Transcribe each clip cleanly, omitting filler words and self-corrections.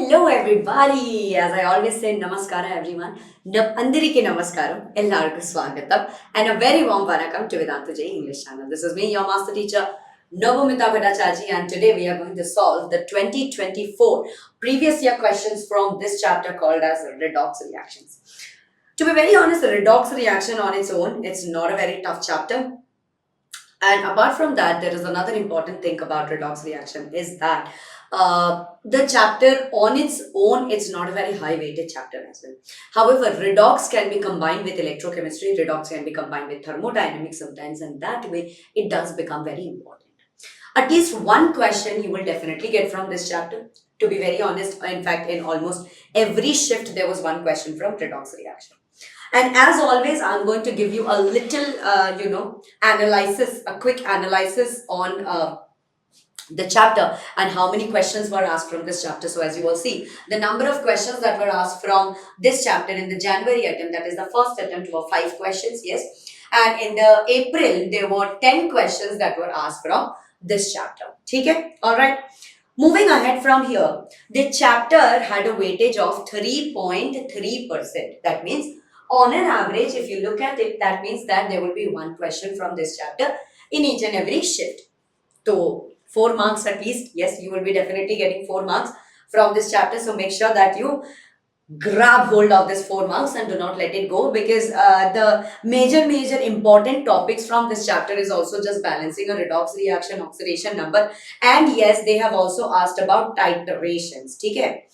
Hello everybody! As I always say, Namaskara everyone. Andiriki Namaskaram, Ellarku Swagatam, and a very warm welcome to Vedanta J English channel. This is me, your master teacher, Navamita Bhattacharjee, and today we are going to solve the 2024 previous year questions from this chapter called as redox reactions. To be very honest, the redox reaction on its own, it's not a very tough chapter. And apart from that, there is another important thing about redox reaction is that the chapter on its own, it's not a very high weighted chapter as well. However, redox can be combined with electrochemistry, redox can be combined with thermodynamics sometimes, and that way it does become very important. At least one question you will definitely get from this chapter. To be very honest, in fact, in almost every shift, there was one question from redox reaction. And as always, I'm going to give you a little, analysis, a quick analysis on the chapter and how many questions were asked from this chapter. So as you will see, the number of questions that were asked from this chapter in the January attempt, that is the first attempt, were 5 questions, yes. And in the April, there were 10 questions that were asked from this chapter. Okay? All right. Moving ahead from here, the chapter had a weightage of 3.3%. That means on an average, if you look at it, that means that there will be one question from this chapter in each and every shift. So 4 marks at least, yes, you will be definitely getting 4 marks from this chapter. So make sure that you grab hold of this 4 marks and do not let it go, because the major important topics from this chapter is also just balancing a redox reaction, oxidation number, and yes, they have also asked about titrations. Okay,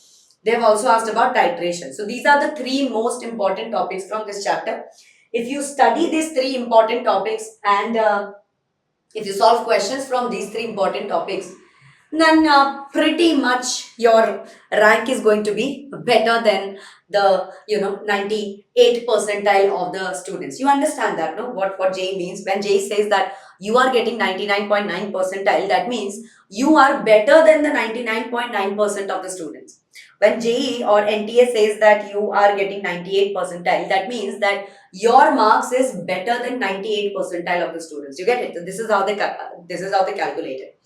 they have also asked about titration. So these are the 3 most important topics from this chapter. If you study these 3 important topics and if you solve questions from these 3 important topics, then pretty much your rank is going to be better than the 98 percentile of the students. You understand that, no? What Jay means when Jay says that you are getting 99.9 percentile, that means you are better than the 99.9% of the students. When JE or NTA says that you are getting 98 percentile, that means that your marks is better than 98 percentile of the students. You get it? This is how they calculate it.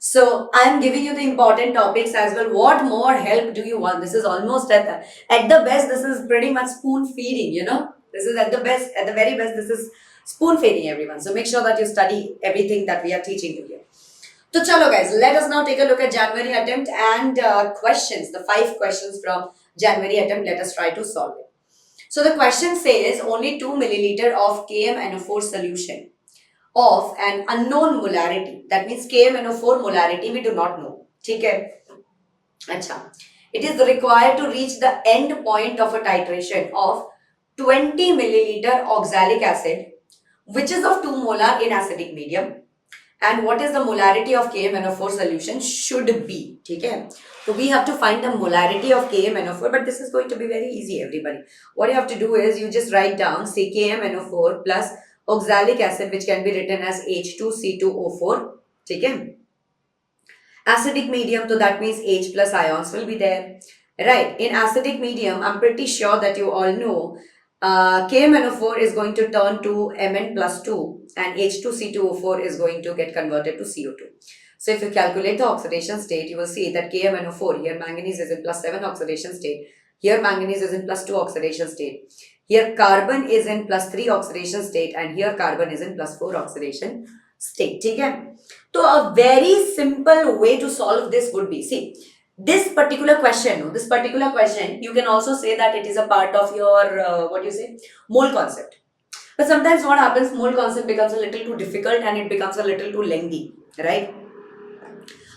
So I'm giving you the important topics as well. What more help do you want? This is almost at the best. This is pretty much spoon feeding. This is at the best, at the very best. This is spoon feeding everyone. So make sure that you study everything that we are teaching you here. So chalo guys, let us now take a look at January attempt and questions. The 5 questions from January attempt. Let us try to solve it. So the question says only 2 milliliter of KMNO4 solution of an unknown molarity. That means KMNO4 molarity we do not know. Okay. Achha. It is required to reach the end point of a titration of 20 milliliter oxalic acid, which is of 2 molar in acidic medium. And what is the molarity of KMNO4 solution should be. Okay. So we have to find the molarity of KMNO4, but this is going to be very easy, everybody. What you have to do is you just write down, say KMNO4 plus oxalic acid, which can be written as H2C2O4. Okay. Acidic medium, so that means H plus ions will be there. Right. In acidic medium, I'm pretty sure that you all know KMNO4 is going to turn to Mn plus 2 and H2C2O4 is going to get converted to CO2. So if you calculate the oxidation state, you will see that KMNO4, here manganese is in plus 7 oxidation state, here manganese is in plus 2 oxidation state, here carbon is in plus 3 oxidation state, and here carbon is in plus 4 oxidation state. Okay? So a very simple way to solve this would be, see, this particular question, you can also say that it is a part of your, mole concept. But sometimes what happens, mole concept becomes a little too difficult and it becomes a little too lengthy, right?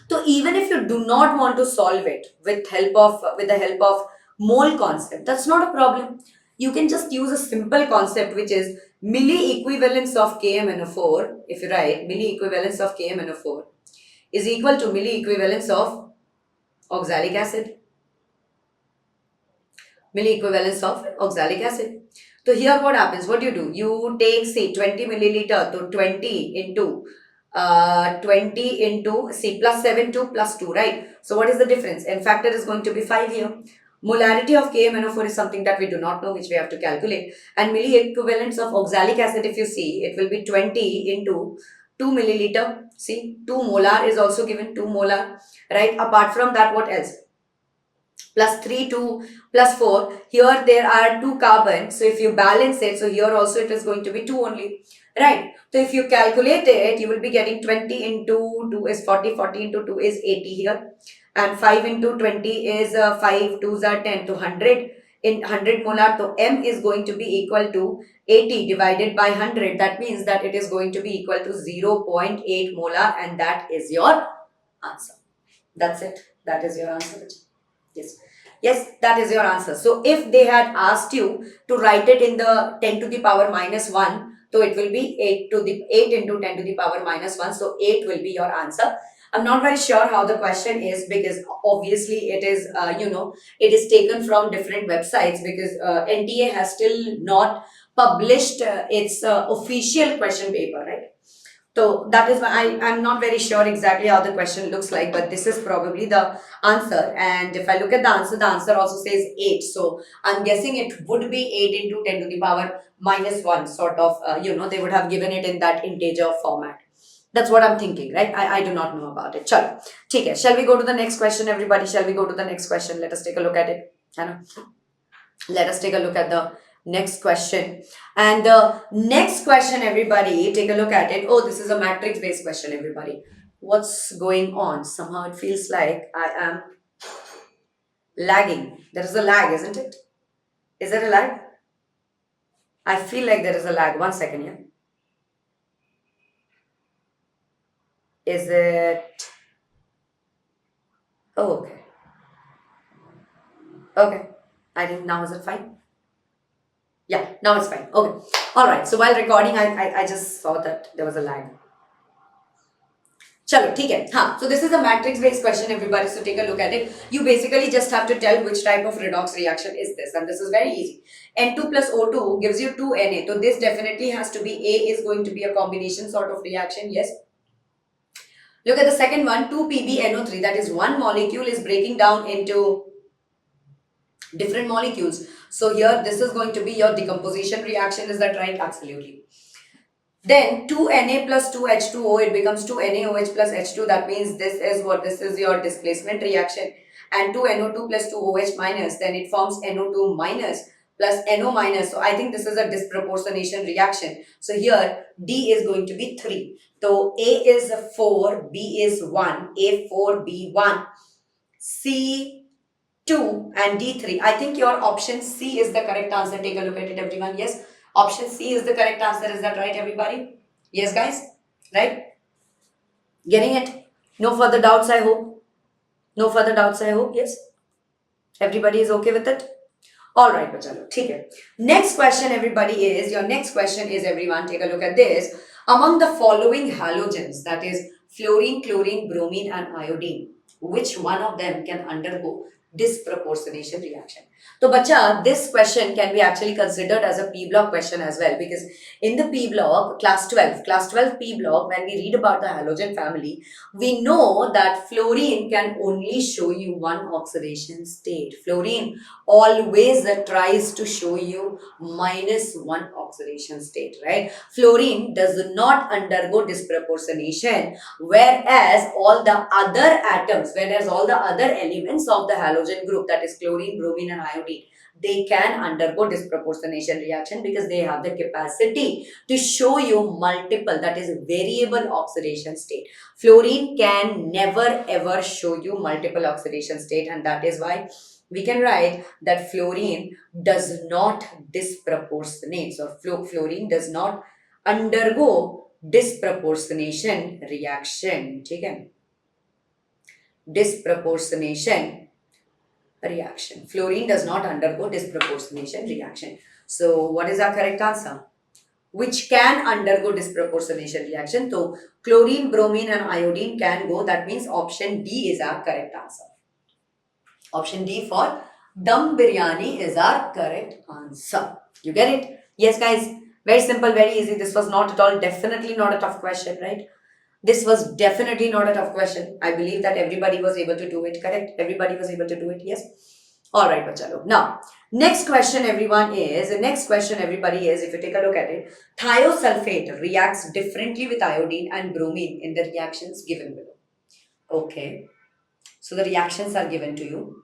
So even if you do not want to solve it with the help of mole concept, that's not a problem. You can just use a simple concept, which is milli equivalence of KMNO4. If you write milli equivalence of KMNO4 is equal to milli equivalence of oxalic acid. Milli equivalence of oxalic acid. So here what happens? What you do? You take, say, 20 milliliter, so 20 into say plus 7 to plus 2, right? So what is the difference? N factor is going to be 5 here. Molarity of KMNO4 is something that we do not know, which we have to calculate. And milli equivalence of oxalic acid, if you see, it will be 20 into 2 milliliter. See, 2 molar is also given, 2 molar, right? Apart from that, what else? plus 3, 2, plus 4. Here there are 2 carbons. So if you balance it, so here also it is going to be 2 only. Right. So if you calculate it, you will be getting 20 into 2 is 40, 40 into 2 is 80 here. And 5 into 20 is 5, 2s are 10 to 100. In 100 molar, so M is going to be equal to 80 divided by 100. That means that it is going to be equal to 0.8 molar, and that is your answer. That's it. That is your answer. Yes. Yes, that is your answer. So if they had asked you to write it in the 10 to the power minus 1, so it will be 8 into 10 to the power minus 1. So 8 will be your answer. I'm not very sure how the question is, because obviously it is, it is taken from different websites, because NTA has still not published its official question paper, right? So that is why I'm not very sure exactly how the question looks like, but this is probably the answer. And if I look at the answer also says 8. So I'm guessing it would be 8 into 10 to the power minus 1, sort of, they would have given it in that integer format. That's what I'm thinking, right? I do not know about it. Chalo. ठीक है. Shall we go to the next question, everybody? Shall we go to the next question? Let us take a look at it. Let us take a look at the next question. And the next question, everybody, take a look at it. Oh, this is a matrix based question, everybody. What's going on? Somehow it feels like I am lagging. There is a lag, isn't it? Is there a lag? I feel like there is a lag. 1 second, yeah. Is it? Oh, okay. Okay. I think now is it fine? Yeah, now it's fine. Okay. All right. So while recording, I just saw that there was a lag. Chalo, ठीक है. हाँ, so this is a matrix based question, everybody, so take a look at it. You basically just have to tell which type of redox reaction is this, and this is very easy. N2 plus O2 gives you 2Na, so this definitely has to be, A is going to be a combination sort of reaction, yes. Look at the second one, 2PbNO3, that is one molecule is breaking down into different molecules. So here this is going to be your decomposition reaction, is that right? Absolutely. Then 2Na plus 2H2O, it becomes 2NaOH plus H2. That means this is what? This is your displacement reaction. And 2NO2 plus 2OH minus, then it forms NO2 minus plus NO minus. So I think this is a disproportionation reaction. So here D is going to be 3. So A is 4, B is 1, A4, B1, C2 and D3. I think your option C is the correct answer. Take a look at it, everyone. Yes. Option C is the correct answer. Is that right, everybody? Yes, guys? Right? Getting it? No further doubts, I hope. No further doubts, I hope. Yes? Everybody is okay with it? All right, bachalo. Okay. Next question, everybody, is your next question is, everyone, take a look at this. Among the following halogens, that is fluorine, chlorine, bromine, and iodine, which one of them can undergo disproportionation reaction? So, bacha, this question can be actually considered as a P block question as well, because in the P block, class 12 P block, when we read about the halogen family, we know that fluorine can only show you one oxidation state. Fluorine always tries to show you -1 oxidation state, right? Fluorine does not undergo disproportionation, whereas all the other atoms, whereas all the other elements of the halogen group, that is chlorine, bromine, and iodine, they can undergo disproportionation reaction because they have the capacity to show you multiple, that is variable oxidation state. Fluorine can never ever show you multiple oxidation state, and that is why we can write that fluorine does not disproportionate. So fluorine does not undergo disproportionation reaction. Okay? Disproportionation reaction. Fluorine does not undergo disproportionation reaction. So what is our correct answer? Which can undergo disproportionation reaction. So chlorine, bromine, and iodine can go. That means option D is our correct answer. Option D for dum biryani is our correct answer. You get it? Yes, guys. Very simple, very easy. This was not at all, definitely not a tough question, right? This was definitely not a tough question. I believe that everybody was able to do it, correct? Everybody was able to do it, yes? All right, bachalo. Now, next question, everybody, is, if you take a look at it, thiosulfate reacts differently with iodine and bromine in the reactions given below. Okay. So the reactions are given to you.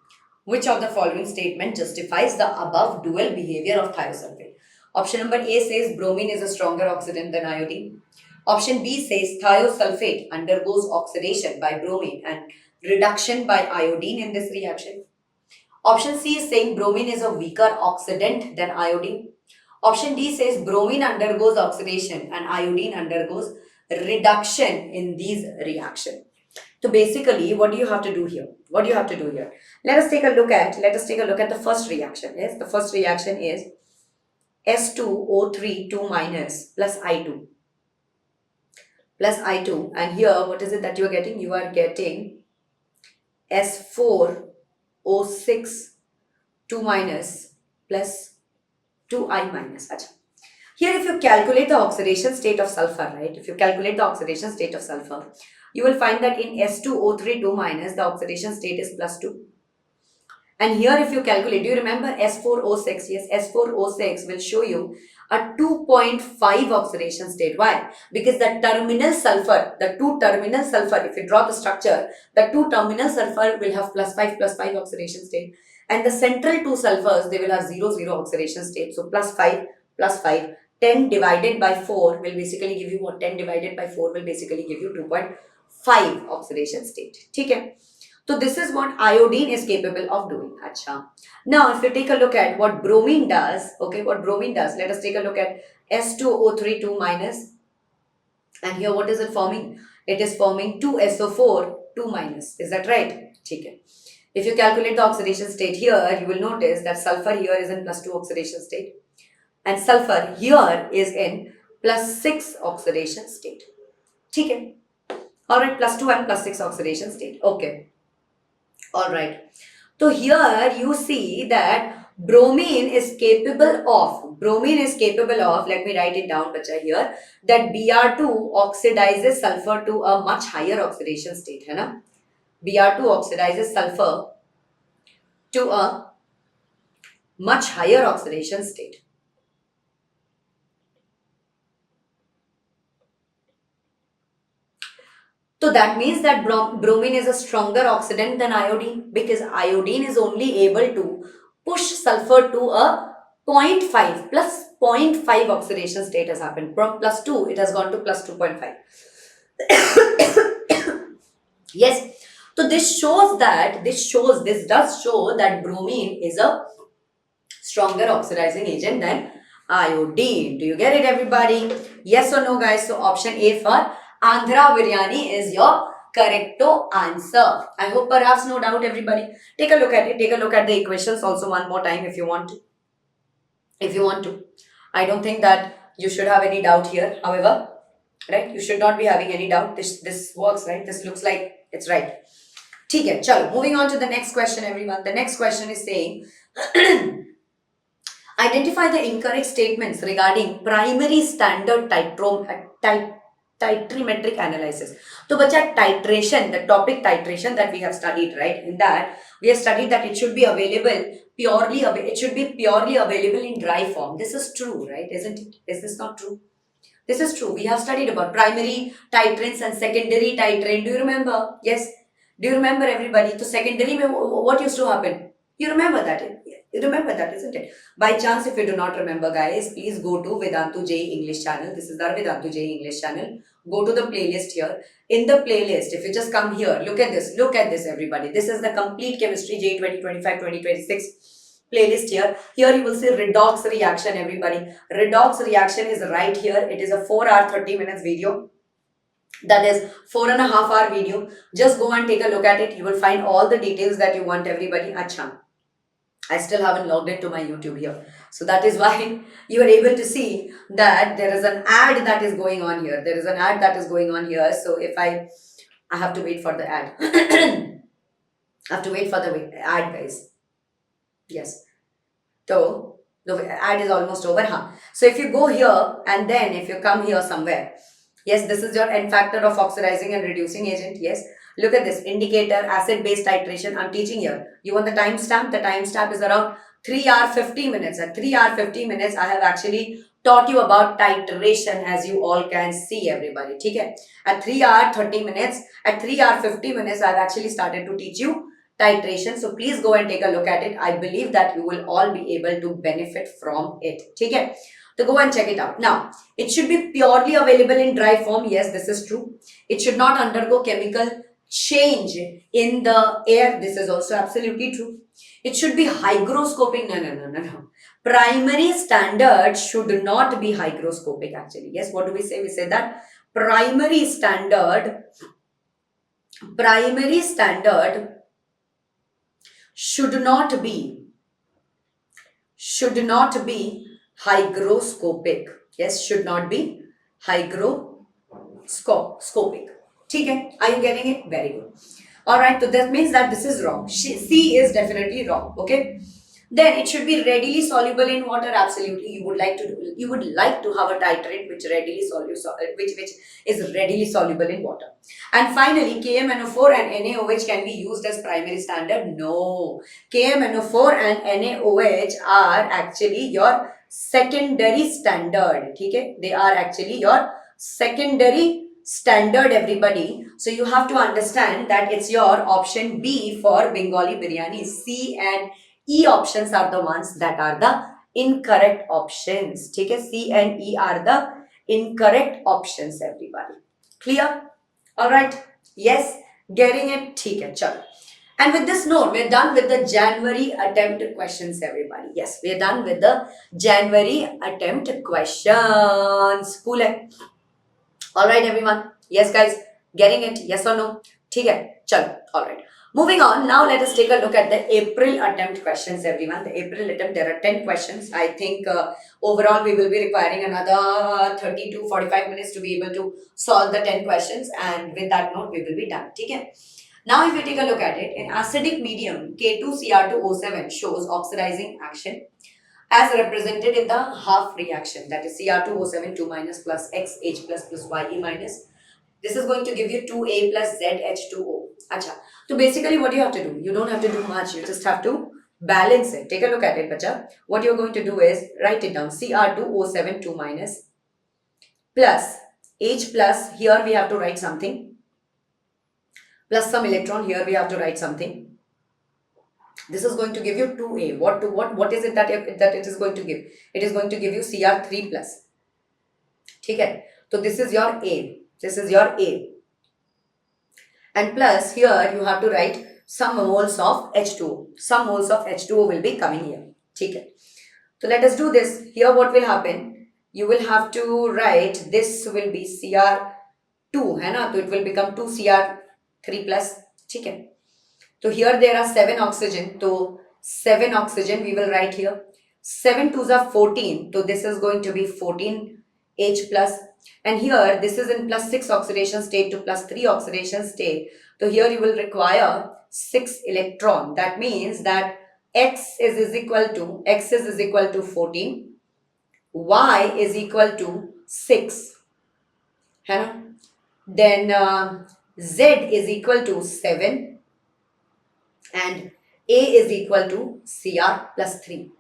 Which of the following statement justifies the above dual behavior of thiosulfate? Option number A says bromine is a stronger oxidant than iodine. Option B says thiosulfate undergoes oxidation by bromine and reduction by iodine in this reaction. Option C is saying bromine is a weaker oxidant than iodine. Option D says bromine undergoes oxidation and iodine undergoes reduction in these reactions. So basically, what do you have to do here? What do you have to do here? Let us take a look at the first reaction. Yes, the first reaction is S2O3 2 minus plus I2 and here what is it that you are getting? You are getting S4O6 2 minus plus 2I minus. Achha. Here if you calculate the oxidation state of sulfur, right? If you calculate the oxidation state of sulfur, you will find that in S2O3 2 minus the oxidation state is plus 2. And here if you calculate, do you remember S4O6? Yes, S4O6 will show you a 2.5 oxidation state. Why? Because the terminal sulfur, if you draw the structure, the two terminal sulfur will have plus 5 oxidation state. And the central two sulfurs, they will have 0 oxidation state. So plus 5 plus 5. 10 divided by 4 will basically give you what? 10 divided by 4 will basically give you 2.5 oxidation state. Okay? So this is what iodine is capable of doing. Achha. Now if you take a look at what bromine does, okay, let us take a look at S2O3 2 minus. And here what is it forming? It is forming 2SO4 2 minus. Is that right? Okay. If you calculate the oxidation state here, you will notice that sulfur here is in plus 2 oxidation state. And sulfur here is in plus 6 oxidation state. Okay. Alright, plus 2 and plus 6 oxidation state. Okay. Alright. So here you see that bromine is capable of, let me write it down bacha here, that Br2 oxidizes sulfur to a much higher oxidation state. Hai na? Br2 oxidizes sulfur to a much higher oxidation state. So that means that bromine is a stronger oxidant than iodine because iodine is only able to push sulfur to a 0.5 plus 0.5 oxidation state has happened. From plus 2, it has gone to plus 2.5. Yes. So this does show that bromine is a stronger oxidizing agent than iodine. Do you get it, everybody? Yes or no, guys? So option A for Andhra biryani is your correcto answer. I hope perhaps no doubt, everybody. Take a look at it. Take a look at the equations also one more time if you want to. I don't think that you should have any doubt here. However, right, you should not be having any doubt. This works, right? This looks like it's right. Okay, chalo. Moving on to the next question, everyone. The next question is saying identify the incorrect statements regarding primary standard titrimetric analysis. So, bacha, titration, the topic titration that we have studied, right? In that, we have studied that it should be purely available in dry form. This is true, right? Isn't it? Is this not true? This is true. We have studied about primary titrants and secondary titrant. Do you remember? Yes. Do you remember, everybody? So, secondary, what used to happen? You remember that? You remember that, isn't it? By chance, if you do not remember, guys, please go to Vedantu J English channel. This is our Vedantu J English channel. Go to the playlist here. In the playlist, if you just come here, look at this, everybody. This is the complete chemistry J 2025-2026 playlist here. Here you will see redox reaction, everybody. Redox reaction is right here. It is a 4-hour 30 minutes video. That is 4.5 hour video. Just go and take a look at it. You will find all the details that you want, everybody. Achha. I still haven't logged into my YouTube here. So that is why you are able to see that there is an ad that is going on here. So if I have to wait for the ad. I have to wait for the ad, guys. Yes. So the ad is almost over. Huh? So if you go here and then if you come here somewhere. Yes, this is your N factor of oxidizing and reducing agent. Yes. Look at this indicator, acid-base titration. I'm teaching here. You want the timestamp? The timestamp is around 3 hour 50 minutes. At 3 hour 50 minutes, I have actually taught you about titration, as you all can see, everybody. Okay? At 3 hour 30 minutes, at 3 hour 50 minutes, I've actually started to teach you titration. So please go and take a look at it. I believe that you will all be able to benefit from it. Okay? So go and check it out. Now, it should be purely available in dry form. Yes, this is true. It should not undergo chemical change in the air. This is also absolutely true. It should be hygroscopic. No. Primary standard should not be hygroscopic actually. Yes, what do we say? We say that primary standard should not be hygroscopic. Yes, should not be hygroscopic. Okay, are you getting it? Very good. All right, so that means that this is wrong. C is definitely wrong. Okay. Then it should be readily soluble in water. Absolutely, you would like to have a titrate which is readily soluble in water. And finally, KMNO4 and NaOH can be used as primary standard. No, KMNO4 and NaOH are actually your secondary standard. Okay, they are actually your secondary standard, everybody. So you have to understand that it's your option B for Bengali biryani. C and E options are the ones that are the incorrect options. Okay, C and E are the incorrect options, everybody. Clear? Alright. Yes, getting it? Okay, chalo. And with this note, we're done with the January attempt questions, everybody. Yes, we're done with the January attempt questions. Cool. Alright, everyone. Yes, guys. Getting it? Yes or no? Okay, chalo. Alright. Moving on, now let us take a look at the April attempt questions, everyone. The April attempt, there are 10 questions. I think overall we will be requiring another 30 to 45 minutes to be able to solve the 10 questions. And with that note, we will be done. Okay? Now, if you take a look at it, in acidic medium, K2Cr2O7 shows oxidizing action as represented in the half reaction. That is Cr2O7 2 minus plus X H plus Ye minus. This is going to give you 2A plus ZH2O. Acha. So basically what you have to do, you don't have to do much, you just have to balance it. Take a look at it, bacha. What you're going to do is write it down. Cr2O7 2 minus plus H plus, here we have to write something, plus some electron, here we have to write something. This is going to give you 2A. What is it that it is going to give? It is going to give you Cr3 plus. Okay. So this is your A. This is your A. And plus here you have to write some moles of H2O. Some moles of H2O will be coming here. Okay. So let us do this. Here what will happen? You will have to write, this will be Cr2. Hai na? So it will become 2Cr3 plus. Okay. So here there are 7 oxygen. So 7 oxygen we will write here. 7 2s are 14. So this is going to be 14 H plus. And here this is in plus 6 oxidation state to plus 3 oxidation state. So here you will require 6 electron. That means that X is equal to 14. Y is equal to 6. Then Z is equal to 7. And A is equal to Cr plus 3.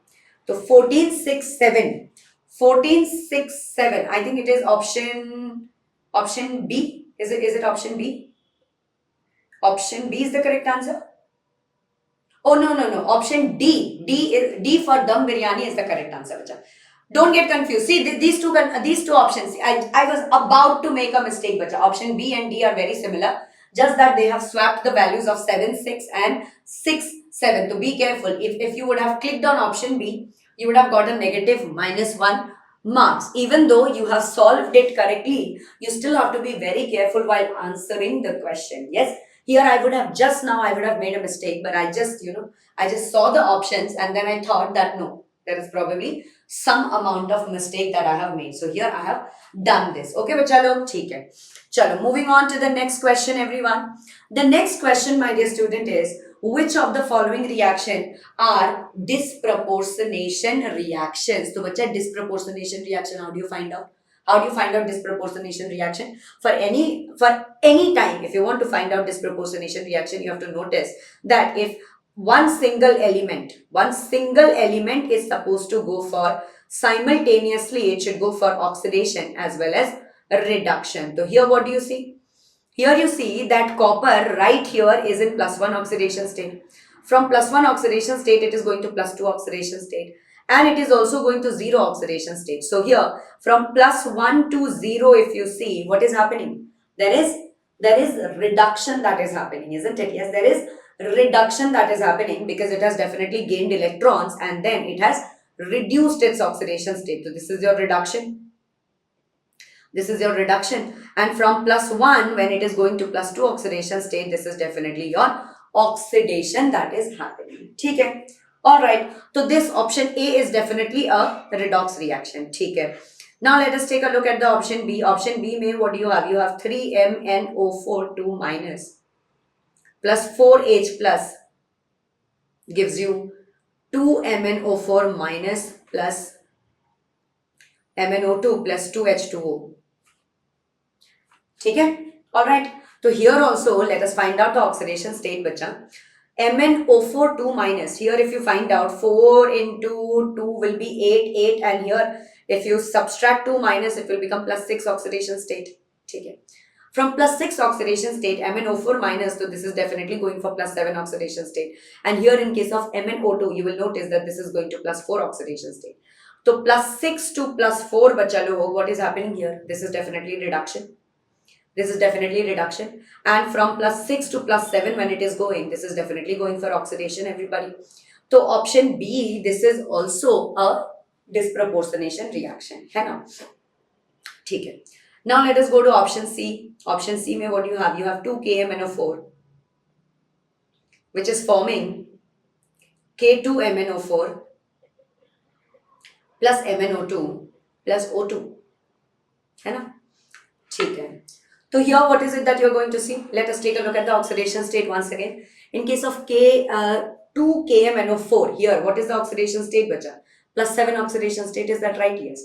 So 14, 6, 7. 14, 6, 7. I think it is option B. Is it option B? Option B is the correct answer. Oh, no. Option D. D for dum biryani is the correct answer. Don't get confused. See, these two options. I was about to make a mistake, but option B and D are very similar. Just that they have swapped the values of 7, 6 and 6, 7. So be careful. If you would have clicked on option B, you would have got a negative -1 marks. Even though you have solved it correctly, you still have to be very careful while answering the question. Yes, here I would have made a mistake, but I just saw the options and then I thought that no, there is probably some amount of mistake that I have made. So here I have done this. Okay, but chalo, theek hai. Chalo, moving on to the next question, everyone. The next question, my dear student, is which of the following reaction are disproportionation reactions? So, bacha, disproportionation reaction, how do you find out? How do you find out disproportionation reaction? For any time, if you want to find out disproportionation reaction, you have to notice that if one single element is supposed to go for simultaneously, it should go for oxidation as well as reduction. So here what do you see? Here you see that copper right here is in +1 oxidation state. From +1 oxidation state, it is going to +2 oxidation state. And it is also going to 0 oxidation state. So here, from +1 to 0, if you see, what is happening? There is reduction that is happening, isn't it? Yes, there is reduction that is happening because it has definitely gained electrons and then it has reduced its oxidation state. So this is your reduction. This is your reduction. And from +1, when it is going to +2 oxidation state, this is definitely your oxidation that is happening. Okay? Alright. So this option A is definitely a redox reaction. Okay? Now let us take a look at the option B. Option B mein what do you have? You have 3MnO4 2 minus plus 4H plus gives you 2MnO4 minus plus MnO2 plus 2H2O. ठीक है? Alright. So here also let us find out the oxidation state, bacha. MnO4 2 minus. Here if you find out 4 into 2 will be 8, and here if you subtract 2 minus it will become +6 oxidation state. ठीक है? From +6 oxidation state, MnO4 minus, so this is definitely going for +7 oxidation state. And here in case of MnO2, you will notice that this is going to +4 oxidation state. So +6 to +4, bacha log, what is happening here? This is definitely reduction. This is definitely reduction. And from +6 to +7 when it is going, this is definitely going for oxidation, everybody. So option B, this is also a disproportionation reaction. है ना? ठीक है. Now let us go to option C. Option C mein what do you have? You have 2 KMnO4 which is forming K2MnO4 plus MnO2 plus O2. है ना? ठीक है. So here what is it that you are going to see? Let us take a look at the oxidation state once again. In case of 2 KMnO4, here what is the oxidation state, bacha? +7 oxidation state, is that right? Yes.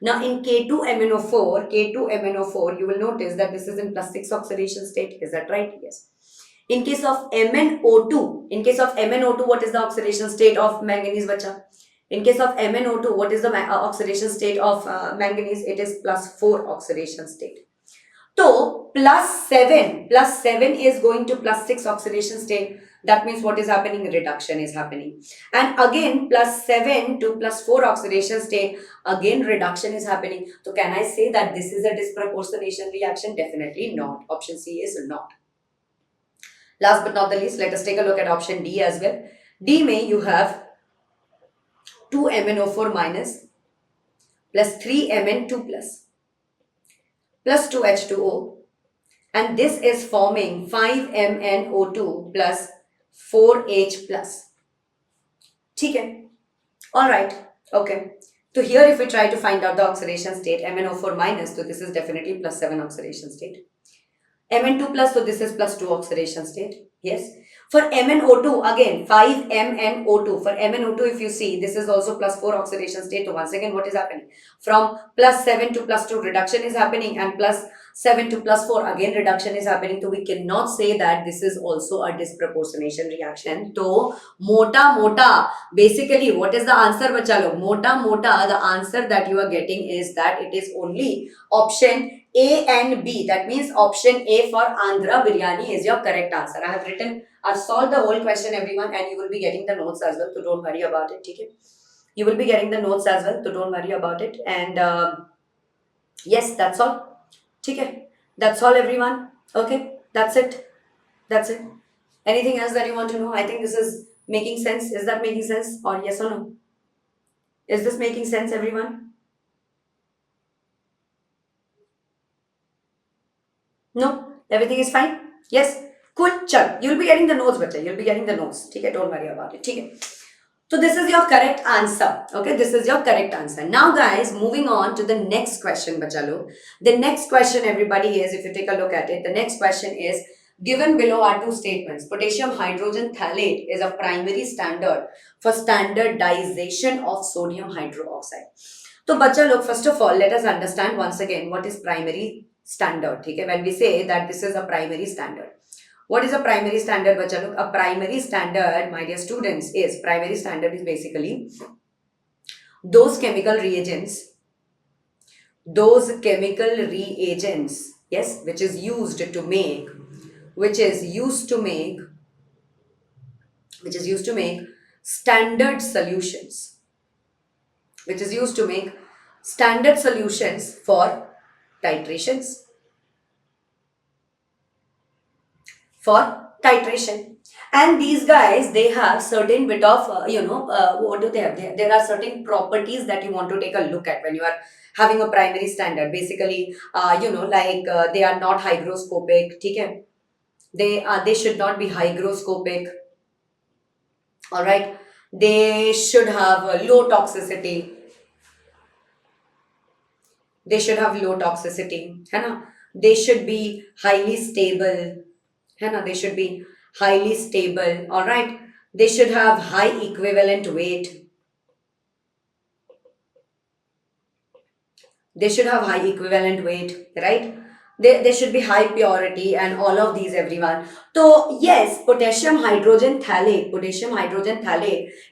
Now in K2MnO4, you will notice that this is in +6 oxidation state, is that right? Yes. In case of MnO2, what is the oxidation state of manganese, bacha? In case of MnO2, what is the oxidation state of manganese? It is +4 oxidation state. So +7 is going to +6 oxidation state. That means what is happening? Reduction is happening. And again +7 to +4 oxidation state, again reduction is happening. So can I say that this is a disproportionation reaction? Definitely not. Option C is not. Last but not the least, let us take a look at option D as well. D may you have 2MnO4 minus plus 3Mn2 plus 2H2O, and this is forming 5MnO2 plus 4H plus. ठीक है? Alright, okay. So here if we try to find out the oxidation state, MnO4 minus, so this is definitely +7 oxidation state. Mn2 plus, so this is +2 oxidation state. Yes. For MnO2, again 5MnO2. For MnO2, if you see, this is also +4 oxidation state. So once again, what is happening? From +7 to +2, reduction is happening, and +7 to +4, again reduction is happening. So we cannot say that this is also a disproportionation reaction. So mota, basically, what is the answer, bacha log? Mota, the answer that you are getting is that it is only option A and B. That means option A for Andhra Biryani is your correct answer. I've solved the whole question, everyone, and you will be getting the notes as well. So don't worry about it. Okay? You will be getting the notes as well. So don't worry about it. And yes, that's all. Okay? That's all, everyone. Okay? That's it. That's it. Anything else that you want to know? I think this is making sense. Is that making sense? Or yes or no? Is this making sense, everyone? No? Everything is fine? Yes? Cool. Chal. You'll be getting the notes, bacha. You'll be getting the notes. Okay? Don't worry about it. Okay? So this is your correct answer. Okay? This is your correct answer. Now guys, moving on to the next question, bacha log. The next question, everybody, is, if you take a look at it, the next question is, given below are two statements. Potassium hydrogen thalate is a primary standard for standardization of sodium hydroxide. So bacha log, first of all, let us understand once again what is primary standard. Okay? When we say that this is a primary standard, what is a primary standard, bacha log? A primary standard, my dear students, is basically those chemical reagents yes, which is used to make, which is used to make, which is used to make standard solutions, which is used to make standard solutions for titrations, for titration. And these guys, they have certain bit of what do they have, there are certain properties that you want to take a look at when you are having a primary standard. Basically, they are not hygroscopic, okay? They should not be hygroscopic, all right? They should have low toxicity, they should have low toxicity, है ना? They should be highly stable, है ना? They should be highly stable, all right? They should have high equivalent weight, they should have high equivalent weight, right? They should be high purity and all of these, everyone. So yes, potassium hydrogen thalate,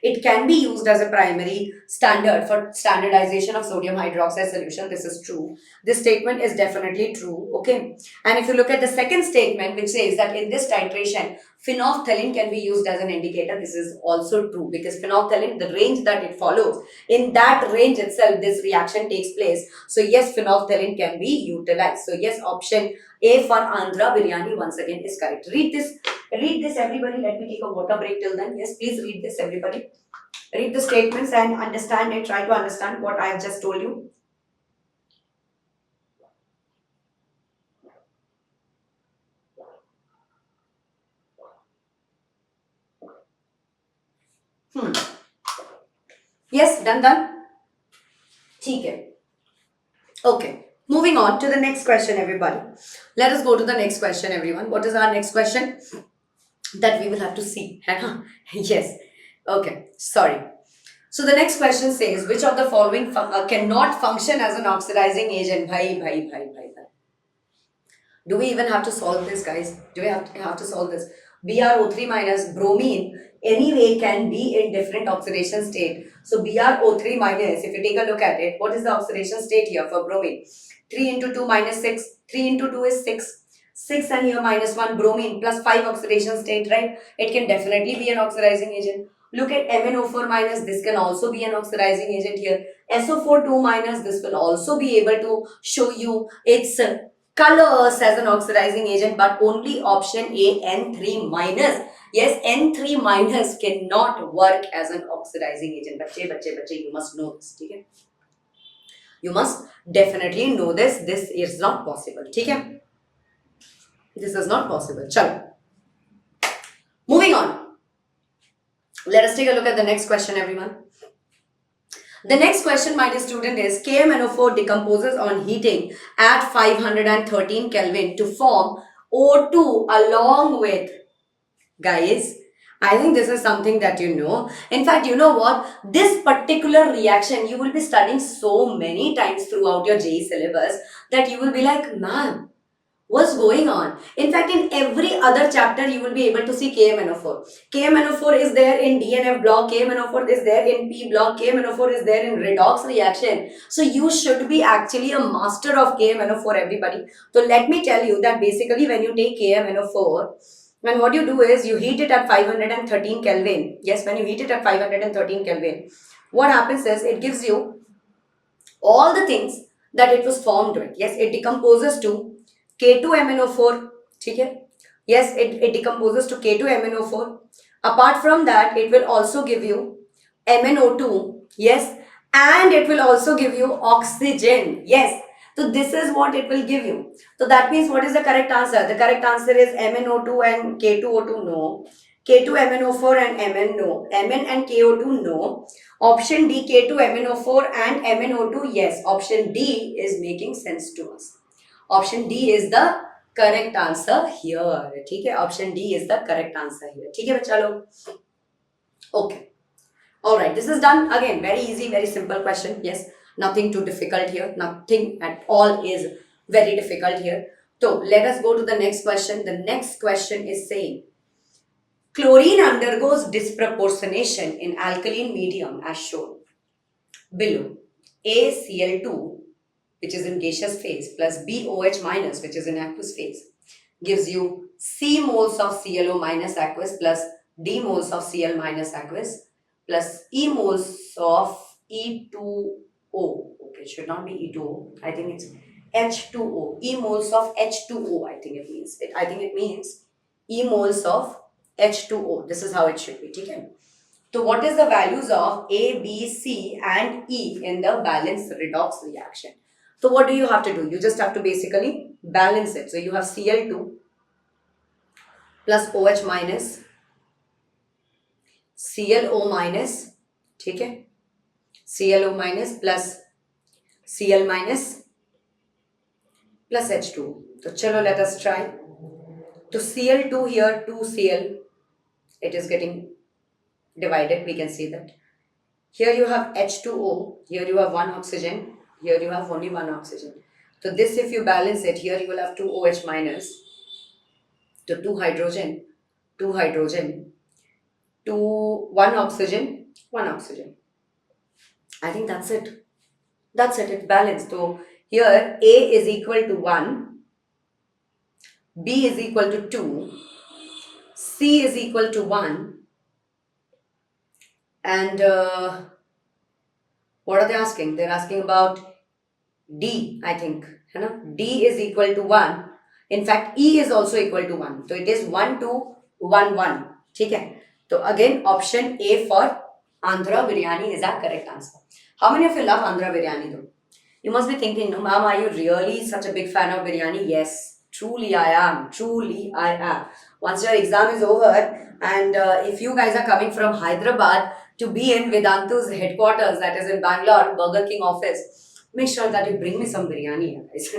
it can be used as a primary standard for standardization of sodium hydroxide solution. This is true. This statement is definitely true, okay? And if you look at the second statement, which says that in this titration, phenolphthalein can be used as an indicator, this is also true, because phenolphthalein, the range that it follows, in that range itself, this reaction takes place. So yes, phenolphthalein can be utilized. So yes, option A for Andhra biryani once again is correct. Read this everybody. Let me take a water break till then. Yes, please read this everybody. Read the statements and understand it. Try to understand what I have just told you. Yes, done. ठीक है. Okay. Moving on to the next question, everybody. Let us go to the next question, everyone. What is our next question? That we will have to see. Yes. Okay. Sorry. So the next question says, which of the following cannot function as an oxidizing agent? Bhai. Do we even have to solve this, guys? Do we have to solve this? BrO3 minus bromine anyway can be in different oxidation state. So BrO3 minus, if you take a look at it, what is the oxidation state here for bromine? 3 into 2 minus 6. 3 into 2 is 6. 6 and here minus 1 bromine plus 5 oxidation state, right? It can definitely be an oxidizing agent. Look at MnO4 minus, this can also be an oxidizing agent here. SO4 2 minus, this will also be able to show you its colors as an oxidizing agent, but only option A, N3 minus. Yes, N3 minus cannot work as an oxidizing agent. Bache, you must know this, okay? You must definitely know this. This is not possible, okay? This is not possible. Chalo. Moving on. Let us take a look at the next question, everyone. The next question, my dear student, is KMNO4 decomposes on heating at 513 Kelvin to form O2 along with, guys, I think this is something that you know. In fact, you know what? This particular reaction you will be studying so many times throughout your JEE syllabus that you will be like, man, what's going on? In fact, in every other chapter, you will be able to see KMNO4. KMNO4 is there in DNF block, KMNO4 is there in P block, KMNO4 is there in redox reaction. So you should be actually a master of KMNO4, everybody. So let me tell you that basically when you take KMNO4, and what you do is you heat it at 513 Kelvin. Yes, when you heat it at 513 Kelvin, what happens is it gives you all the things that it was formed with. Yes, it decomposes to K2MnO4, okay? Yes, it decomposes to K2MnO4. Apart from that, it will also give you MnO2, yes, and it will also give you oxygen, yes. So this is what it will give you. So that means what is the correct answer? The correct answer is MnO2 and K2O2, no. K2MnO4 and Mn, no. Mn and KO2, no. Option D, K2MnO4 and MnO2, yes. Option D is making sense to us. Option D is the correct answer here. Okay, option D is the correct answer here. Okay, बच्चा लोग. Okay. All right. This is done. Again, very easy, very simple question. Yes, nothing too difficult here. Nothing at all is very difficult here. So let us go to the next question. The next question is saying, chlorine undergoes disproportionation in alkaline medium as shown below. A, Cl2, which is in gaseous phase, plus BOH minus, which is in aqueous phase, gives you C moles of ClO minus aqueous plus D moles of Cl minus aqueous plus E moles of E2O. Okay, it should not be E2O. I think it's H2O. E moles of H2O. I think it means. I think it means E moles of H2O. This is how it should be. Okay. So what is the values of A, B, C and E in the balanced redox reaction? So what do you have to do? You just have to basically balance it. So you have Cl2 plus OH minus, ClO minus, okay? ClO minus plus Cl minus plus H2. So chalo, let us try. To Cl2 here, 2Cl, it is getting divided, we can see that. Here you have H2O, here you have one oxygen, here you have only one oxygen. So this, if you balance it, here you will have 2 OH minus, so 2 hydrogen, 1 oxygen, 1 oxygen. I think that's it. That's it, it's balanced. So here A is equal to 1, B is equal to 2, C is equal to 1, and what are they asking? They're asking about D, I think. D is equal to 1. In fact, E is also equal to 1. So it is 1, 2, 1, 1. Okay. So again, option A for Andhra biryani is our correct answer. How many of you love Andhra biryani though? You must be thinking, no, ma'am, are you really such a big fan of biryani? Yes, truly I am. Truly I am. Once your exam is over, and if you guys are coming from Hyderabad to be in Vedantu's headquarters, that is in Bangalore, Burger King office, make sure that you bring me some biryani, guys.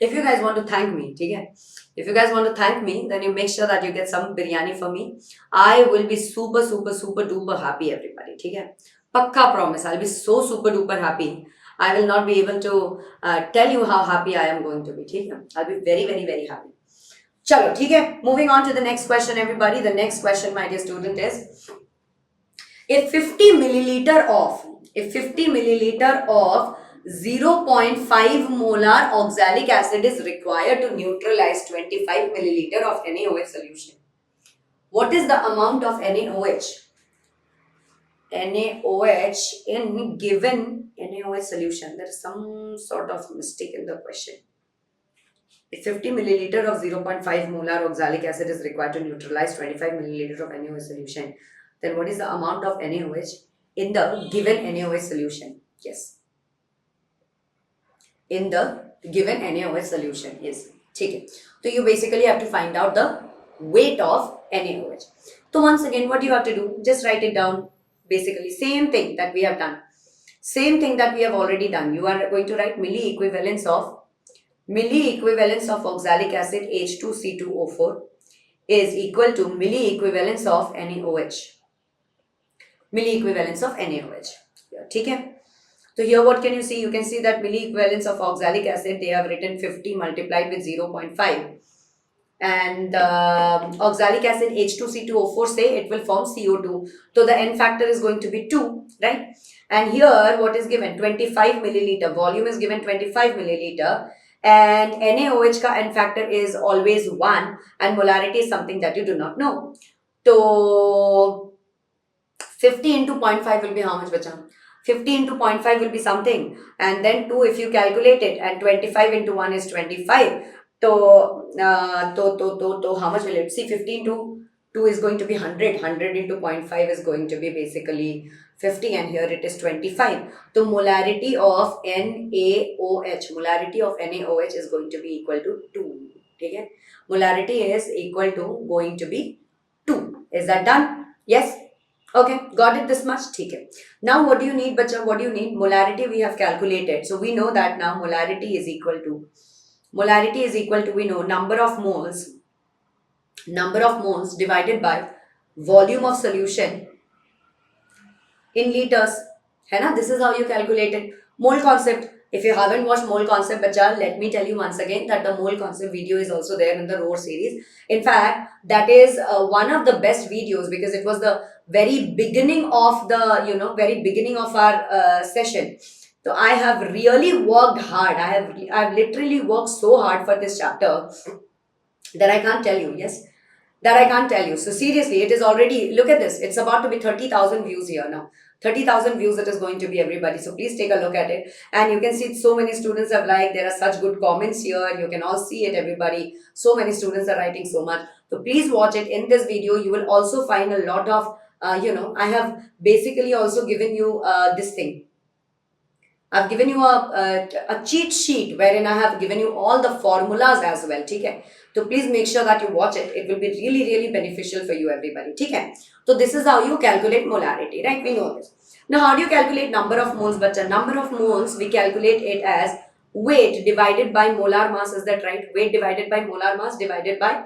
If you guys want to thank me, okay? If you guys want to thank me, then you make sure that you get some biryani for me. I will be super, super, super duper happy, everybody, okay? Pakka promise, I'll be so super duper happy. I will not be able to tell you how happy I am going to be, okay? I'll be very, very, very happy. Chalo, okay? Moving on to the next question, everybody. The next question, my dear student, is if 50 milliliter of 0.5 molar oxalic acid is required to neutralize 25 milliliter of NaOH solution, what is the amount of NaOH in given NaOH solution? There is some sort of mistake in the question. If 50 milliliter of 0.5 molar oxalic acid is required to neutralize 25 milliliter of NaOH solution, then what is the amount of NaOH in the given NaOH solution? Yes. In the given NaOH solution is. Okay. So you basically have to find out the weight of NaOH. So once again, what do you have to do? Just write it down. Basically, same thing that we have done. Same thing that we have already done. You are going to write milli equivalence of oxalic acid H2C2O4 is equal to milli equivalence of NaOH. Milli equivalence of NaOH. Okay. So here what can you see? You can see that milli equivalence of oxalic acid, they have written 50 multiplied with 0.5. And oxalic acid H2C2O4, say it will form CO2. So the N factor is going to be 2, right? And here what is given? 25 milliliter. Volume is given 25 milliliter. And NaOH ka N factor is always 1. And molarity is something that you do not know. So 50 into 0.5 will be how much, bacha? 50 into 0.5 will be something. And then 2 if you calculate it. And 25 into 1 is 25. So how much will it? See, 50 into 2 is going to be 100. 100 into 0.5 is going to be basically 50. And here it is 25. So molarity of NaOH is going to be equal to 2. Okay? Molarity is equal to going to be 2. Is that done? Yes? Okay, got it this much? Okay. Now what do you need, bacha? What do you need? Molarity we have calculated. So we know that now molarity is equal to, we know, number of moles divided by volume of solution in liters. Hai na? This is how you calculate it. Mole concept. If you haven't watched mole concept, bacha, let me tell you once again that the mole concept video is also there in the Roar series. In fact, that is one of the best videos because it was the very beginning of the, our session. So I have really worked hard. I've literally worked so hard for this chapter that I can't tell you. Yes, that I can't tell you. So seriously, it is already, look at this. It's about to be 30,000 views here now. 30,000 views it is going to be, everybody. So please take a look at it. And you can see so many students have liked. There are such good comments here. You can all see it, everybody. So many students are writing so much. So please watch it. In this video, you will also find a lot of, I have basically also given you this thing. I've given you a cheat sheet wherein I have given you all the formulas as well. Okay? So please make sure that you watch it. It will be really, really beneficial for you, everybody. Okay? So this is how you calculate molarity, right? We know this. Now, how do you calculate number of moles? But number of moles, we calculate it as weight divided by molar mass. Is that right? Weight divided by molar mass divided by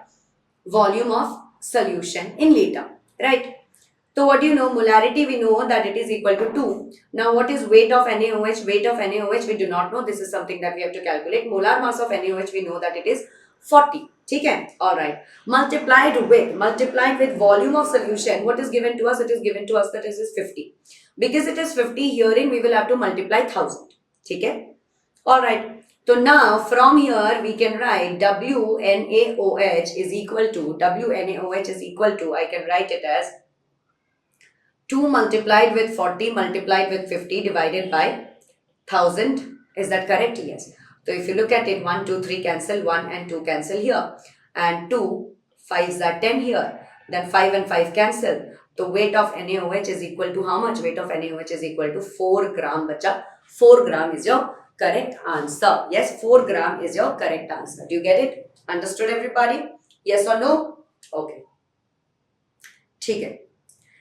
volume of solution in liter, right? So what do you know? Molarity, we know that it is equal to 2. Now what is weight of NaOH? Weight of NaOH, we do not know. This is something that we have to calculate. Molar mass of NaOH, we know that it is 40. Okay? Alright. Multiplied with volume of solution. What is given to us? It is given to us that it is 50. Because it is 50, herein we will have to multiply 1000. Okay? Alright. So now from here we can write WNaOH is equal to, I can write it as 2 multiplied with 40 multiplied with 50 divided by 1000. Is that correct? Yes. So if you look at it, 1, 2, 3 cancel, 1 and 2 cancel here. And 2, 5s are 10 here. Then 5 and 5 cancel. The weight of NaOH is equal to how much? Weight of NaOH is equal to 4 gram, bacha. 4 gram is your correct answer. Yes, 4 gram is your correct answer. Do you get it? Understood, everybody? Yes or no? Okay. Okay.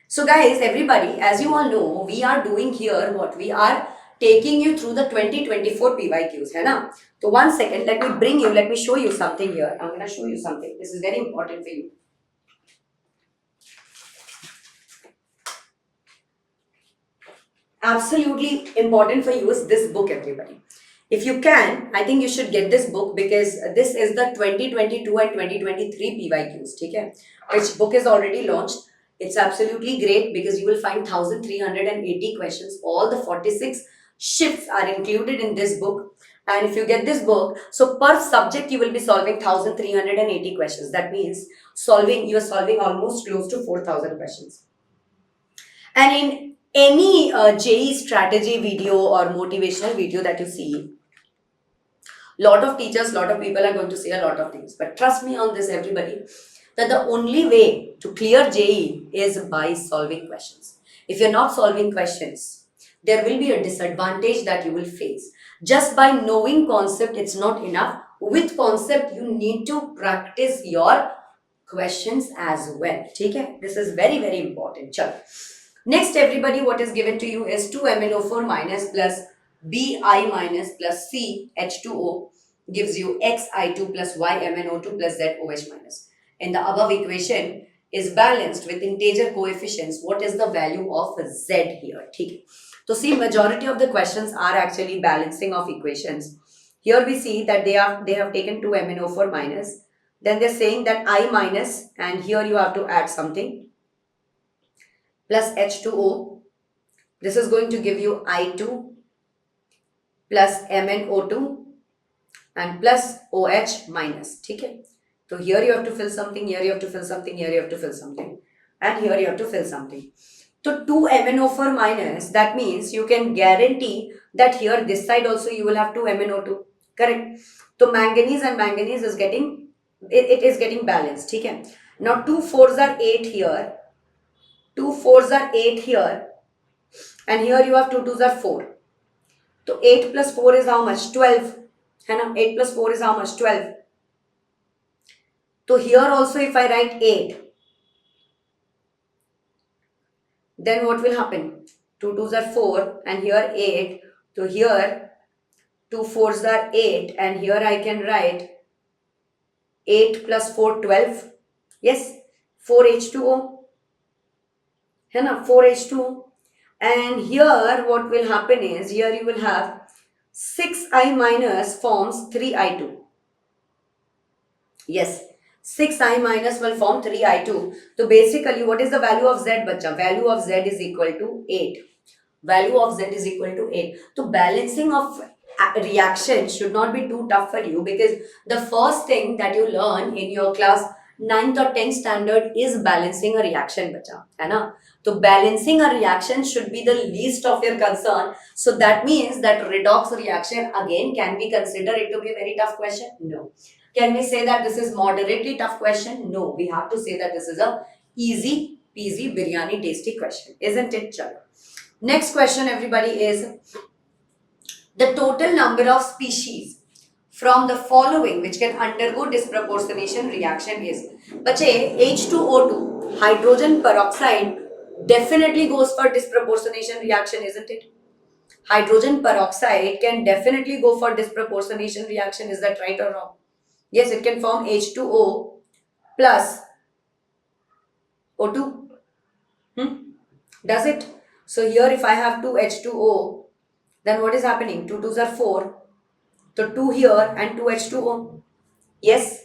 So guys, everybody, as you all know, we are doing here what? We are taking you through the 2024 PYQs, hai na? So one second, let me show you something here. I'm going to show you something. This is very important for you. Absolutely important for you is this book, everybody. If you can, I think you should get this book because this is the 2022 and 2023 PYQs, okay? Which book is already launched. It's absolutely great because you will find 1380 questions. All the 46 shifts are included in this book. And if you get this book, so per subject you will be solving 1380 questions. That means you are solving almost close to 4000 questions. And in any JE strategy video or motivational video that you see, lot of teachers, lot of people are going to say a lot of things. But trust me on this, everybody, that the only way to clear JE is by solving questions. If you're not solving questions, there will be a disadvantage that you will face. Just by knowing concept, it's not enough. With concept, you need to practice your questions as well. Okay? This is very, very important. Chalo. Next, everybody, what is given to you is 2MnO4 minus plus Bi minus plus CH2O gives you Xi2 plus YMnO2 plus ZOH minus. In the above equation is balanced with integer coefficients. What is the value of Z here? Okay. So see, majority of the questions are actually balancing of equations. Here we see that they have taken 2MnO4 minus. Then they're saying that I minus, and here you have to add something, plus H2O. This is going to give you I2 plus MnO2 and plus OH minus. Okay? So here you have to fill something, here you have to fill something, here you have to fill something, and here you have to fill something. So 2MnO4 minus, that means you can guarantee that here this side also you will have 2MnO2. Correct? So manganese and manganese is getting, it is getting balanced. Okay? Now 2 4s are 8 here, 2 4s are 8 here, and here you have 2 2s are 4. So 8 plus 4 is how much? 12. 8 plus 4 is how much? 12. So here also if I write 8, then what will happen? 2 2s are 4 and here 8. So here 2 4s are 8 and here I can write 8 plus 4, 12. Yes, 4H2O. 4H2O. And here what will happen is, here you will have 6I minus forms 3I2. Yes, 6I minus will form 3I2. So basically what is the value of Z, bacha? Value of Z is equal to 8. value of Z is equal to 8. So balancing of reaction should not be too tough for you, because the first thing that you learn in your class 9th or 10th standard is balancing a reaction, bacha, है ना? So balancing a reaction should be the least of your concern. So that means that redox reaction again can we consider it to be a very tough question? No. Can we say that this is moderately tough question? No. We have to say that this is a easy peasy biryani tasty question, isn't it? Chalo. Next question, everybody, is the total number of species from the following which can undergo disproportionation reaction is. Bache, H2O2, hydrogen peroxide, definitely goes for disproportionation reaction, isn't it? Hydrogen peroxide can definitely go for disproportionation reaction. Is that right or wrong? Yes, it can form H2O plus O2. Does it? So here if I have 2 H2O, then what is happening? 2 2s are 4. So 2 here and 2 H2O. Yes.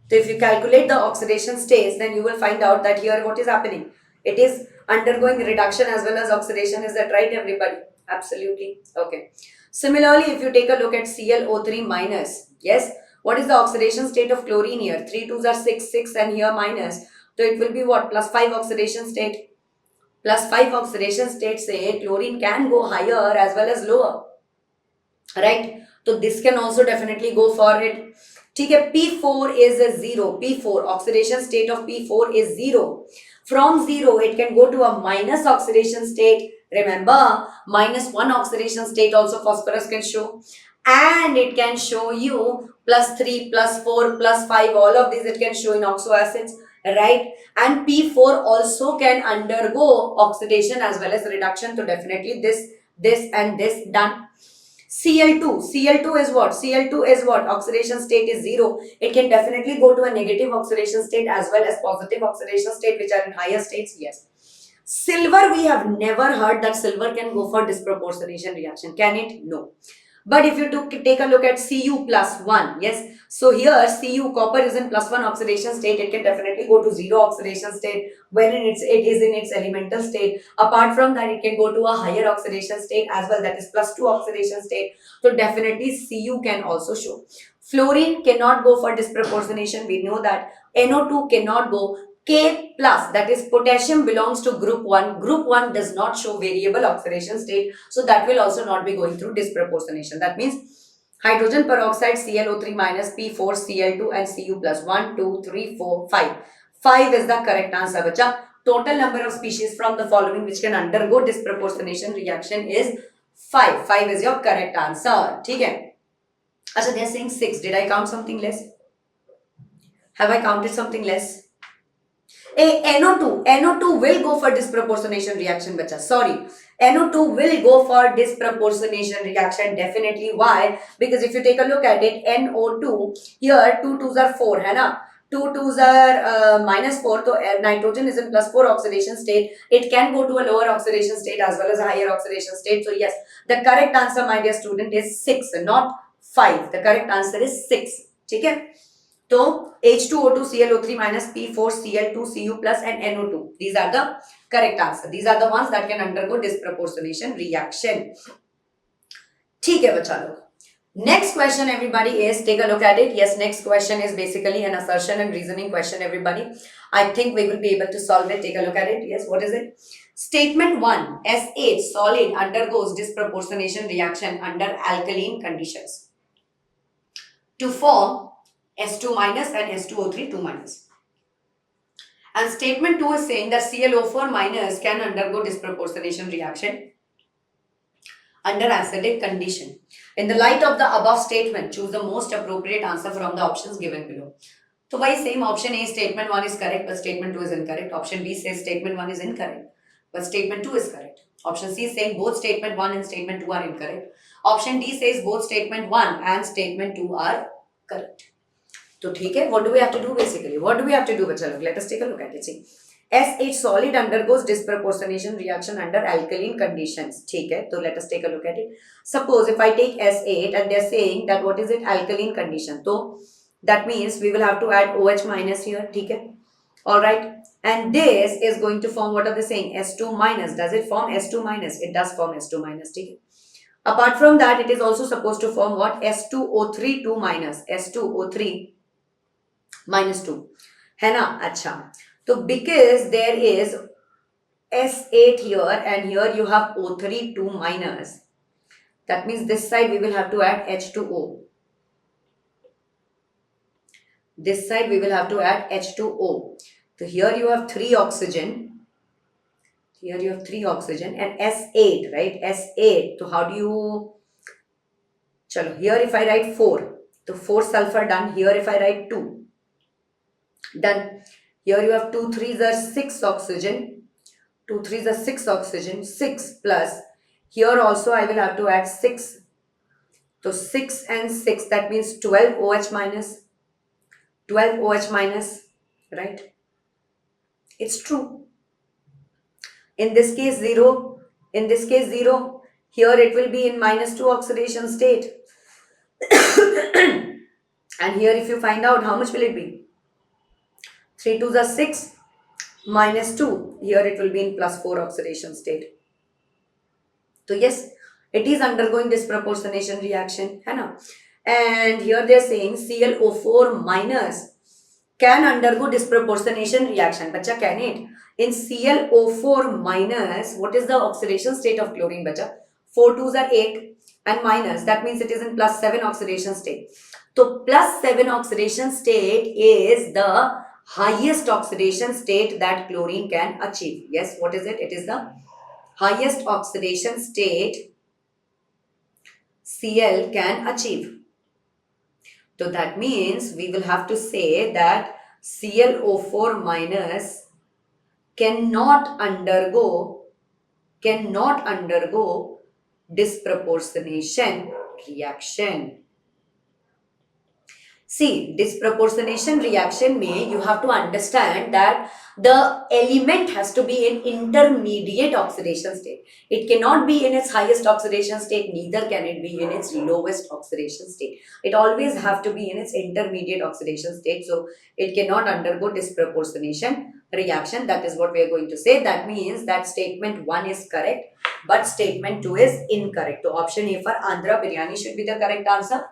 So if you calculate the oxidation states, then you will find out that here what is happening? It is undergoing reduction as well as oxidation. Is that right, everybody? Absolutely. Okay. Similarly, if you take a look at ClO3 minus, yes, what is the oxidation state of chlorine here? 3 2s are 6, 6 and here minus. So it will be what? Plus 5 oxidation state. Plus 5 oxidation state say chlorine can go higher as well as lower. Right? So this can also definitely go for it. Okay, P4 is a 0. P4, oxidation state of P4 is 0. From 0, it can go to a minus oxidation state. Remember, minus 1 oxidation state also phosphorus can show. And it can show you plus 3, plus 4, plus 5. All of these it can show in oxo acids. Right? And P4 also can undergo oxidation as well as reduction. So definitely this and this done. Cl2 is what? Cl2 is what? Oxidation state is 0. It can definitely go to a negative oxidation state as well as positive oxidation state, which are in higher states. Yes. Silver, we have never heard that silver can go for disproportionation reaction. Can it? No. But if you take a look at Cu plus 1, yes. So here Cu, copper is in plus 1 oxidation state. It can definitely go to 0 oxidation state when it is in its elemental state. Apart from that, it can go to a higher oxidation state as well, that is plus 2 oxidation state. So definitely Cu can also show. Fluorine cannot go for disproportionation. We know that. NO2 cannot go. K plus, that is potassium, belongs to group 1. Group 1 does not show variable oxidation state. So that will also not be going through disproportionation. That means hydrogen peroxide, ClO3 minus, P4, Cl2 and Cu plus 1, 2, 3, 4, 5. 5 is the correct answer, bacha. Total number of species from the following which can undergo disproportionation reaction is 5. 5 is your correct answer. Okay. Achha, they are saying 6. Did I count something less? Have I counted something less? NO2 will go for disproportionation reaction, bacha. Sorry. NO2 will go for disproportionation reaction, definitely. Why? Because if you take a look at it, NO2, here 2 2s are 4, hai na? 2 2s are minus 4, so nitrogen is in plus 4 oxidation state. It can go to a lower oxidation state as well as a higher oxidation state. So yes, the correct answer, my dear student, is 6, not 5. The correct answer is 6. Okay? So H2O2, ClO3 minus, P4, Cl2, Cu plus and NO2. These are the correct answer. These are the ones that can undergo disproportionation reaction. ठीक है बच्चा लोग. Next question, everybody, is, take a look at it. Yes, next question is basically an assertion and reasoning question, everybody. I think we will be able to solve it. Take a look at it. Yes, what is it? Statement 1. SH solid undergoes disproportionation reaction under alkaline conditions to form S2 minus and S2O3 2 minus. And statement 2 is saying that ClO4 minus can undergo disproportionation reaction under acidic condition. In the light of the above statement, choose the most appropriate answer from the options given below. So by same option A, statement 1 is correct, but statement 2 is incorrect. Option B says statement 1 is incorrect, but statement 2 is correct. Option C is saying both statement 1 and statement 2 are incorrect. Option D says both statement 1 and statement 2 are correct. So, okay, what do we have to do basically? What do we have to do, bacha? Let us take a look at it. See, SH solid undergoes disproportionation reaction under alkaline conditions. Okay, so let us take a look at it. Suppose if I take S8 and they are saying that what is it? Alkaline condition. So that means we will have to add OH minus here. Okay, all right. And this is going to form, what are they saying? S2 minus. Does it form S2 minus? It does form S2 minus. Okay? Apart from that, it is also supposed to form what? S2O3 2 minus. S2O3 minus 2. है ना? अच्छा. So because there is S8 here and here you have O3 2 minus. That means this side we will have to add H2O. This side we will have to add H2O. So here you have 3 oxygen. Here you have 3 oxygen and S8, right? S8. So how do you... Chalo, here if I write 4. So 4 sulfur done. Here if I write 2. Done. Here you have 2 3s are 6 oxygen. 2 3s are 6 oxygen. 6 plus. Here also I will have to add 6. So 6 and 6. That means 12 OH minus. 12 OH minus. Right? It's true. In this case 0. In this case 0. Here it will be in minus 2 oxidation state. And here if you find out, how much will it be? 3 2s are 6 minus 2. Here it will be in plus 4 oxidation state. So yes, it is undergoing disproportionation reaction. Hai na? And here they are saying ClO4 minus can undergo disproportionation reaction. Bacha, can it? In ClO4 minus, what is the oxidation state of chlorine, bacha? 4 2s are 8 and minus. That means it is in plus 7 oxidation state. So plus 7 oxidation state is the highest oxidation state that chlorine can achieve. Yes, what is it? It is the highest oxidation state Cl can achieve. So that means we will have to say that ClO4 minus cannot undergo disproportionation reaction. See, disproportionation reaction may you have to understand that the element has to be in intermediate oxidation state. It cannot be in its highest oxidation state, neither can it be in its lowest oxidation state. It always have to be in its intermediate oxidation state. So it cannot undergo disproportionation reaction. That is what we are going to say. That means that statement 1 is correct, but statement 2 is incorrect. So option A for Andhra Biryani should be the correct answer.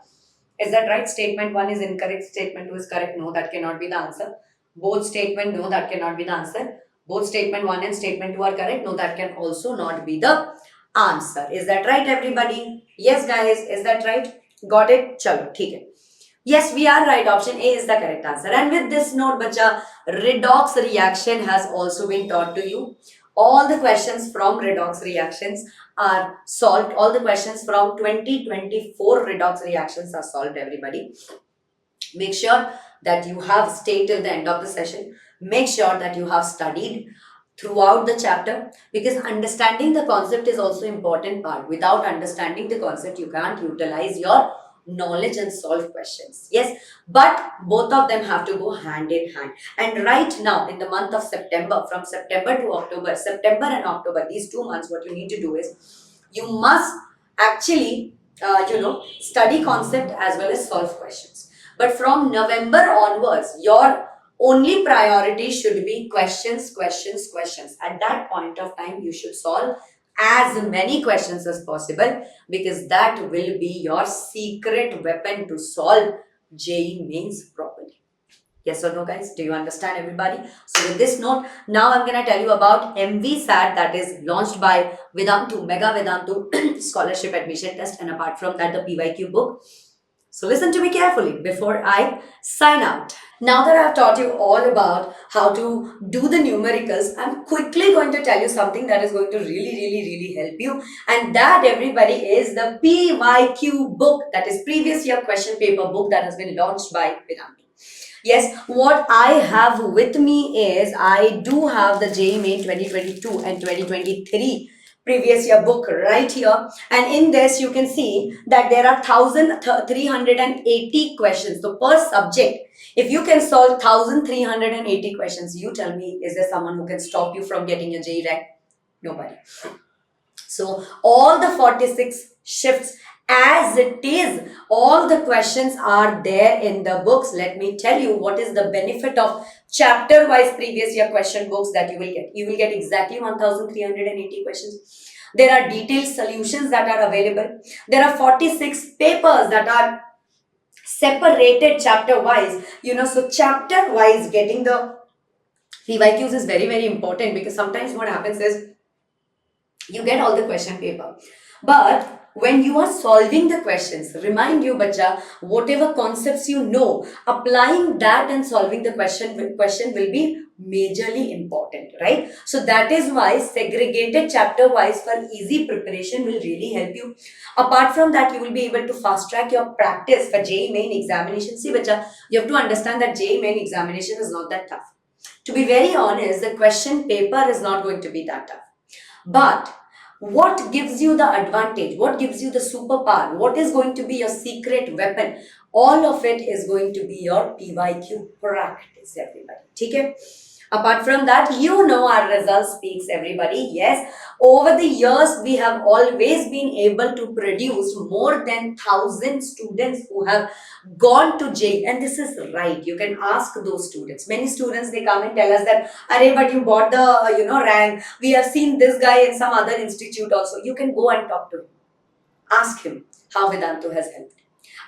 Is that right? Statement 1 is incorrect. Statement 2 is correct. No, that cannot be the answer. Both statement, no, that cannot be the answer. Both statement 1 and statement 2 are correct. No, that can also not be the answer. Is that right, everybody? Yes, guys. Is that right? Got it? Chalo, theek hai. Yes, we are right. Option A is the correct answer. And with this note, bacha, redox reaction has also been taught to you. All the questions from redox reactions are solved. All the questions from 2024 redox reactions are solved, everybody. Make sure that you have stayed till the end of the session. Make sure that you have studied throughout the chapter, because understanding the concept is also important part. Without understanding the concept, you can't utilize your knowledge and solve questions. Yes, but both of them have to go hand in hand. And right now in the month of September, from September to October, September and October, these 2 months, what you need to do is you must actually study concept as well as solve questions. But from November onwards, your only priority should be questions. At that point of time, you should solve as many questions as possible, because that will be your secret weapon to solve JEE mains properly. Yes or no, guys? Do you understand, everybody? So with this note, now I'm going to tell you about MVSAT, that is launched by Vedantu, Mega Vedantu Scholarship Admission Test, and apart from that, the PYQ book. So listen to me carefully before I sign out. Now that I've taught you all about how to do the numericals, I'm quickly going to tell you something that is going to really help you. And that, everybody, is the PYQ book, that is previous year question paper book, that has been launched by Vedantu. Yes, what I have with me is, I do have the JEE Main 2022 and 2023 previous year book right here, and in this you can see that there are 1380 questions. So per subject, if you can solve 1380 questions, you tell me, is there someone who can stop you from getting a JEE rank? Nobody. So all the 46 shifts as it is. All the questions are there in the books. Let me tell you what is the benefit of chapter wise previous year question books that you will get. You will get exactly 1380 questions. There are detailed solutions that are available. There are 46 papers that are separated chapter wise. So chapter wise getting the PYQs is very, very important, because sometimes what happens is you get all the question paper, but when you are solving the questions, remind you, bacha, whatever concepts you know, applying that and solving the question will be majorly important, right? So that is why segregated chapter wise for easy preparation will really help you. Apart from that, you will be able to fast track your practice for JEE main examination. See, bacha, you have to understand that JEE main examination is not that tough. To be very honest, the question paper is not going to be that tough. But what gives you the advantage? What gives you the superpower? What is going to be your secret weapon? All of it is going to be your PYQ practice, everybody. Okay? Apart from that, our results speaks, everybody. Yes, over the years, we have always been able to produce more than 1,000 students who have gone to JEE. And this is right. You can ask those students. Many students, they come and tell us that, Arey, but you bought the, rank. We have seen this guy in some other institute also. You can go and talk to him. Ask him how Vedantu has helped.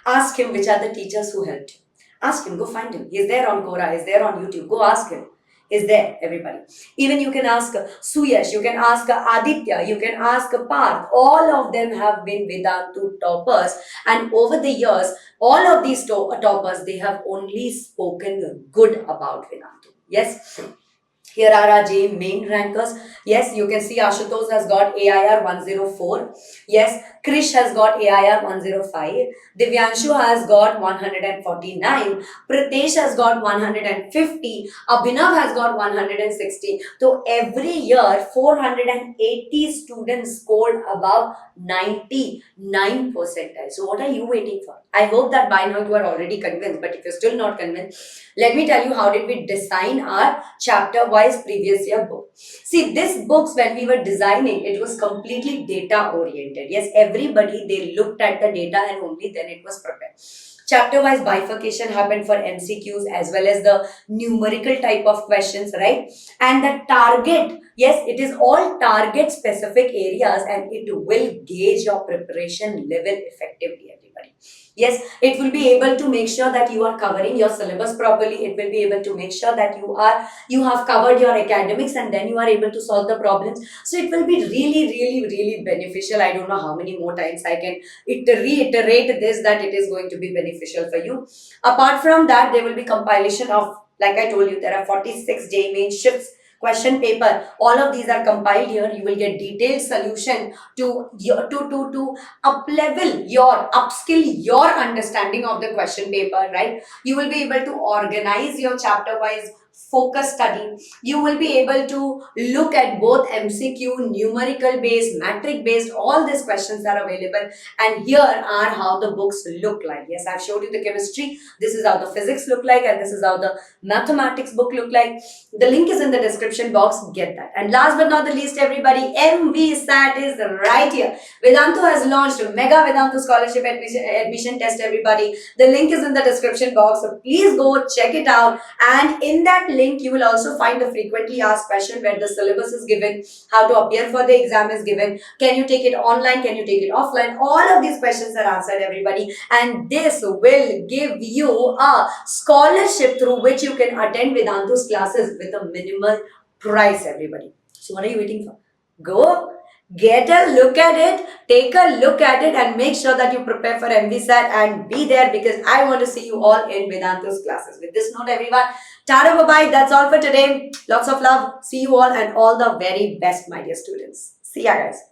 Ask him which are the teachers who helped him. Ask him, go find him. He's there on Quora, he's there on YouTube. Go ask him. Is there, everybody. Even you can ask Suyash, you can ask Aditya, you can ask Parth. All of them have been Vedantu toppers. And over the years, all of these toppers, they have only spoken good about Vedantu. Yes. Here are our JEE main rankers. Yes, you can see Ashutosh has got AIR 104. Yes, Krish has got AIR 105. Divyanshu has got 149. Pritesh has got 150. Abhinav has got 160. So every year, 480 students scored above 99 percentile. So what are you waiting for? I hope that by now you are already convinced. But if you're still not convinced, let me tell you how did we design our chapter wise previous year book. See, this books, when we were designing, it was completely data oriented. Yes, everybody, they looked at the data and only then it was prepared. Chapter wise bifurcation happened for MCQs as well as the numerical type of questions, right? And the target, yes, it is all target specific areas and it will gauge your preparation level effectively, everybody. Yes, it will be able to make sure that you are covering your syllabus properly. It will be able to make sure that you have covered your academics and then you are able to solve the problems. So it will be really, really, really beneficial. I don't know how many more times I can reiterate this, that it is going to be beneficial for you. Apart from that, there will be compilation of, like I told you, there are 46 JEE main shifts question paper. All of these are compiled here. You will get detailed solution to up level your, upskill your understanding of the question paper, right? You will be able to organize your chapter wise focus study. You will be able to look at both MCQ, numerical based, metric based. All these questions are available, and here are how the books look like. Yes, I've showed you the chemistry. This is how the physics look like, and this is how the mathematics book look like. The link is in the description box. Get that. And last but not the least, everybody, MVSAT is right here. Vedantu has launched Mega Vedantu Scholarship admission test, everybody. The link is in the description box. So please go check it out. And in that link, you will also find the frequently asked question where the syllabus is given, how to appear for the exam is given. Can you take it online? Can you take it offline? All of these questions are answered, everybody. And this will give you a scholarship through which you can attend Vedantu's classes with a minimal price, everybody. So what are you waiting for? Go, get a look at it, take a look at it, and make sure that you prepare for MVSAT and be there, because I want to see you all in Vedantu's classes. With this note, everyone, tada, bye-bye. That's all for today. Lots of love. See you all and all the very best, my dear students. See ya, guys.